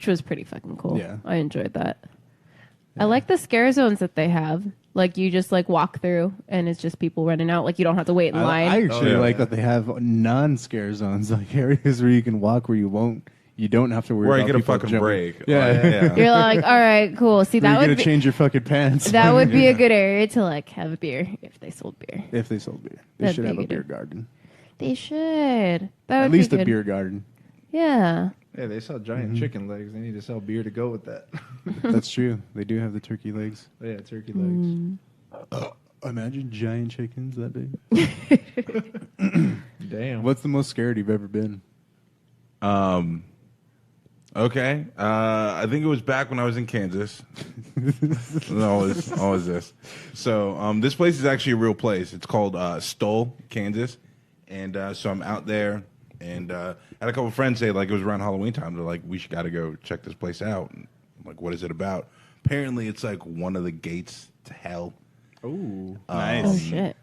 which was pretty fucking cool. Yeah. I enjoyed that. I like the scare zones that they have. Like, you just, like, walk through, and it's just people running out. Like, you don't have to wait in line. I actually like that they have non-scare zones, like areas where you can walk where you don't have to worry Where you about get a people fucking jumping. break. Yeah. Like, yeah. You're like, all right, cool. See, Where that you're would gonna be, change your fucking pants. that would be a good area to, like, have a beer if they sold beer. If they sold beer, they That'd should be have a good. beer garden. They should. That would At least be a good. beer garden. Yeah. Yeah, they sell giant chicken legs. They need to sell beer to go with that. That's true. They do have the turkey legs. Oh, yeah, turkey legs. Imagine giant chickens that big. Damn. What's the most scared you've ever been? Okay. I think it was back when I was in Kansas. always this. So this place is actually a real place. It's called Stoll, Kansas. And so I'm out there, and I had a couple of friends say, like, it was around Halloween time. They're like, we should got to go check this place out. And I'm like, what is it about? Apparently, it's like one of the gates to hell. Ooh, Oh, shit.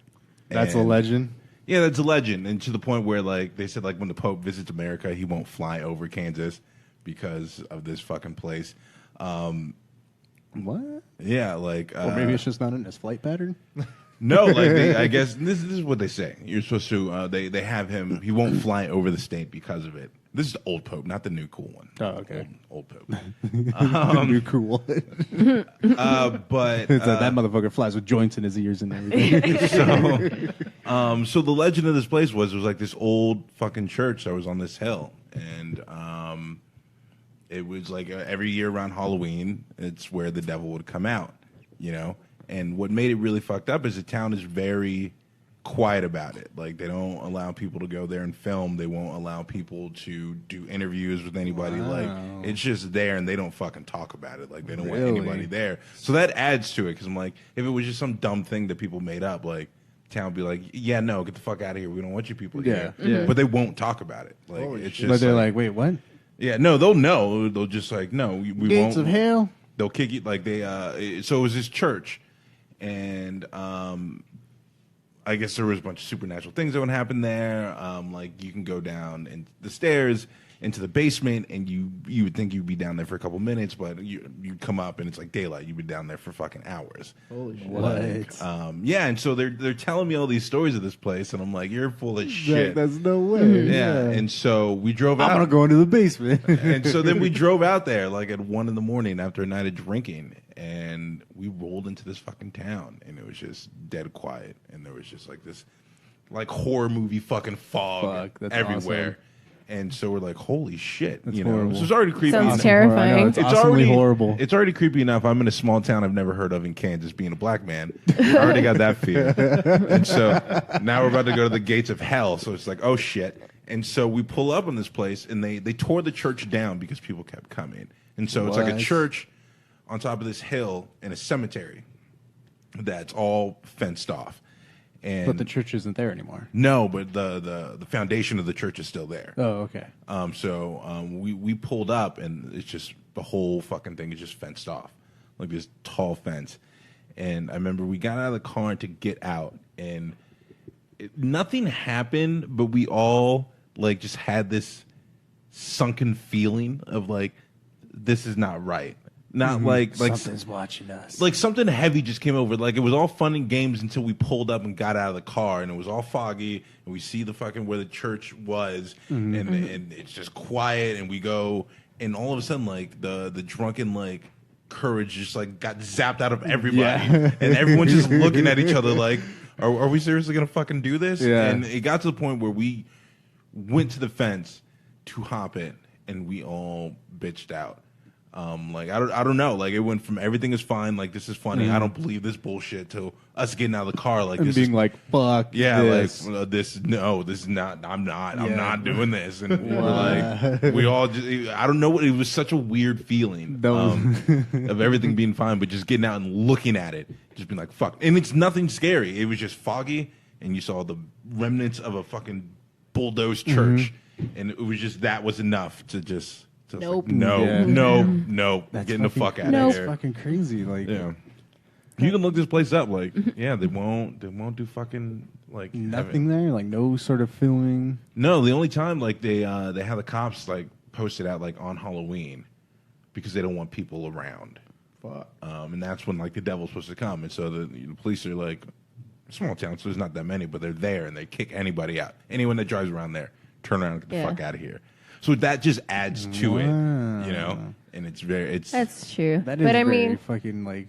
That's a And- legend. Yeah, that's a legend. And to the point where, like, they said, like, when the Pope visits America, he won't fly over Kansas because of this fucking place. What? Yeah, like... Or maybe it's just not in his flight pattern. No, like, I guess this is what they say. You're supposed to... They have him... He won't fly over the state because of it. This is the old Pope, not the new cool one. Oh, okay. Old Pope. You're cool. But... It's like that motherfucker flies with joints in his ears and everything. So the legend of this place was, it was like this old fucking church that was on this hill. And it was like every year around Halloween, it's where the devil would come out, you know? And what made it really fucked up is the town is very quiet about it. Like, they don't allow people to go there and film. They won't allow people to do interviews with anybody. Wow. Like, it's just there, and they don't fucking talk about it. Like, they don't want Really? anybody there. So that adds to it, because I'm like, if it was just some dumb thing that people made up, like, town would be like, yeah, no, get the fuck out of here. We don't want you people here. Yeah. But they won't talk about it. Like, Holy it's shit. just But they're like, wait, what? yeah, no, they'll know. They'll just like, no, we Gates won't. of hell? They'll kick you. Like, they, so it was this church, and I guess there was a bunch of supernatural things that would happen there. Like, you can go down and the stairs into the basement, and you would think you'd be down there for a couple minutes, but you come up and it's like daylight. You'd be down there for fucking hours. Holy shit. What? Yeah, and so they're telling me all these stories of this place, and I'm like, you're full of shit. That's no way. Yeah, and so we drove I'm out. gonna go into the basement. And so then we drove out there like at 1 a.m. after a night of drinking, and we rolled into this fucking town, and it was just dead quiet, and there was just like this like horror movie fucking fog Fuck, that's everywhere. awesome. And so we're like, holy shit, That's you know. horrible. So it's already creepy. Sounds enough. terrifying. I know, it's awesomely horrible. It's already creepy enough. I'm in a small town I've never heard of in Kansas, being a black man. I already got that fear. And so now we're about to go to the gates of hell. So it's like, oh shit. And so we pull up on this place, and they tore the church down because people kept coming. And so it's like a What? church on top of this hill in a cemetery that's all fenced off. And But the church isn't there anymore. no, but the foundation of the church is still there. Oh, okay. So we pulled up, and it's just the whole fucking thing is just fenced off, like this tall fence. And I remember we got out of the car to get out, and nothing happened, but we all like just had this sunken feeling of like, this is not right. Not like Something's watching us. like something heavy just came over. Like, it was all fun and games until we pulled up and got out of the car, and it was all foggy, and we see the fucking where the church was, and it's just quiet, and we go, and all of a sudden, like, the drunken like courage just like got zapped out of everybody, Yeah. and everyone's just looking at each other like, are we seriously gonna fucking do this? Yeah. And it got to the point where we went to the fence to hop it, and we all bitched out. Like, I don't know. Like, it went from everything is fine, like, this is funny, I don't believe this bullshit, to us getting out of the car, like, and this being is, like, fuck. yeah, this. like, this is not. I'm Yeah. not doing this. And we were like, we all just, I don't know what, it was such a weird feeling That was- of everything being fine, but just getting out and looking at it, just being like, fuck. And it's nothing scary. It was just foggy, and you saw the remnants of a fucking bulldozed church, and it was just, that was enough to just. So it's Nope. Like, no, Yeah. no, That's getting the fucking- fuck out Nope. of here. That's fucking crazy. Like, Yeah, you can look this place up. Like, yeah, they won't do fucking like nothing there. Like, no sort of filming. No, the only time like they have the cops like posted out like on Halloween, because they don't want people around. Fuck. And that's when like the devil's supposed to come. And so the police are like, small town, so there's not that many, but they're there and they kick anybody out. Anyone that drives around there, turn around and get the Yeah. fuck out of here. So that just adds to it, you know. And it's That's true. That is but I very mean, fucking like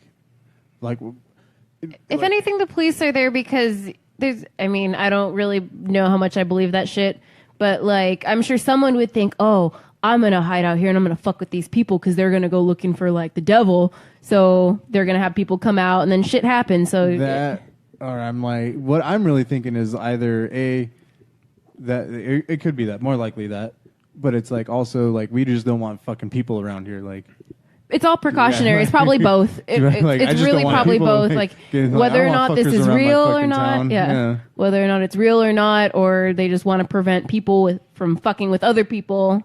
if anything, the police are there because there's. I mean, I don't really know how much I believe that shit, but like, I'm sure someone would think, oh, I'm gonna hide out here and I'm gonna fuck with these people because they're gonna go looking for like the devil. So they're gonna have people come out and then shit happens. So that, or I'm like, what I'm really thinking is either that it could be that, more likely that, but it's like also like we just don't want fucking people around here, like. it's all precautionary. Yeah. It's probably both. Like, I It's just really don't want probably people, both. like, Like getting, like, whether I or don't want not this fuckers is around my real or fucking not. town. Yeah. Yeah. Whether or not it's real or not, or they just want to prevent people from fucking with other people.